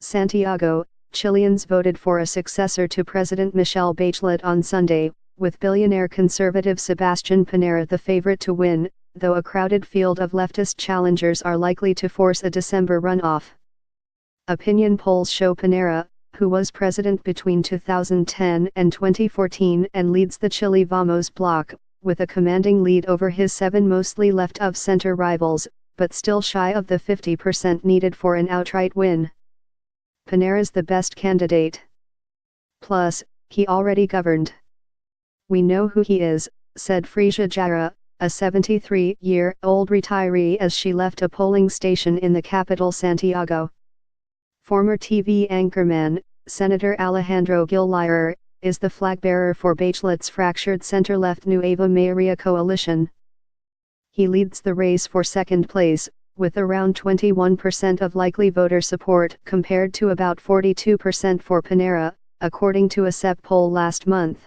Santiago, Chileans voted for a successor to President Michelle Bachelet on Sunday, with billionaire conservative Sebastián Pinera the favorite to win, though a crowded field of leftist challengers are likely to force a December runoff. Opinion polls show Pinera, who was president between 2010 and 2014 and leads the Chile Vamos bloc, with a commanding lead over his 7 mostly left-of-center rivals, but still shy of the 50% needed for an outright win. Pinera's the best candidate. Plus, he already governed. "We know who he is," said Frisia Jara, a 73-year-old retiree as she left a polling station in the capital Santiago. Former TV anchorman, Senator Alejandro Gil is the flag-bearer for Bachelet's fractured center-left Nueva Mayoría coalition. He leads the race for second place, with around 21% of likely voter support compared to about 42% for Pinera, according to a CEP poll last month.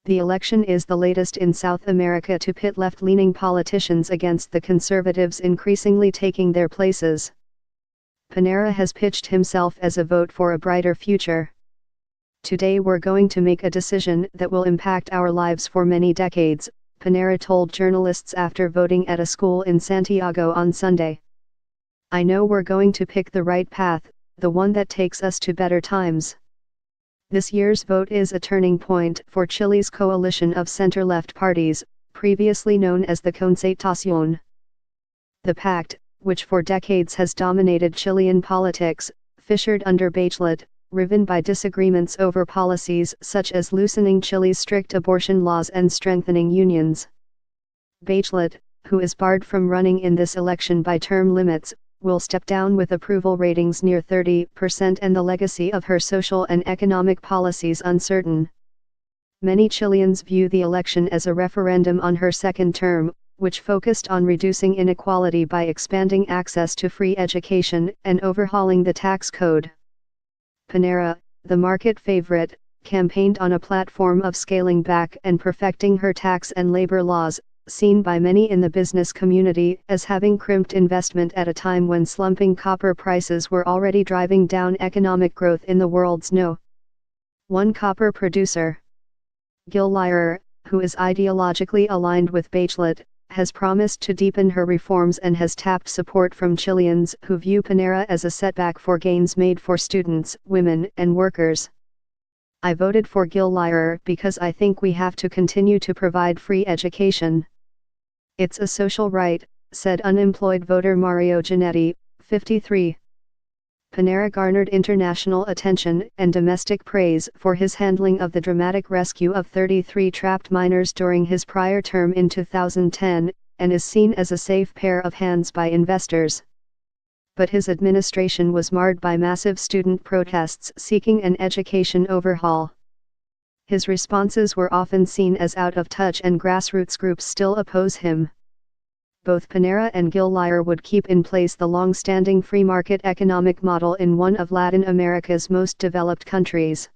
The election is the latest in South America to pit left-leaning politicians against the conservatives increasingly taking their places. Pinera has pitched himself as a vote for a brighter future. "Today we're going to make a decision that will impact our lives for many decades," Pinera told journalists after voting at a school in Santiago on Sunday. "I know we're going to pick the right path, the one that takes us to better times." This year's vote is a turning point for Chile's coalition of center-left parties, previously known as the Concertación. The pact, which for decades has dominated Chilean politics, fissured under Bachelet, riven by disagreements over policies such as loosening Chile's strict abortion laws and strengthening unions. Bachelet, who is barred from running in this election by term limits, will step down with approval ratings near 30% and the legacy of her social and economic policies uncertain. Many Chileans view the election as a referendum on her second term, which focused on reducing inequality by expanding access to free education and overhauling the tax code. Pinera, the market favorite, campaigned on a platform of scaling back and perfecting her tax and labor laws, seen by many in the business community as having crimped investment at a time when slumping copper prices were already driving down economic growth in the world's No.1 copper producer. Gil, who is ideologically aligned with Bachelet, has promised to deepen her reforms and has tapped support from Chileans who view Pinera as a setback for gains made for students, women, and workers. "I voted for Gil because I think we have to continue to provide free education. It's a social right," said unemployed voter Mario Giannetti, 53. Pinera garnered international attention and domestic praise for his handling of the dramatic rescue of 33 trapped minors during his prior term in 2010, and is seen as a safe pair of hands by investors. But his administration was marred by massive student protests seeking an education overhaul. His responses were often seen as out of touch and grassroots groups still oppose him. Both Pinera and Gil would keep in place the long-standing free market economic model in one of Latin America's most developed countries.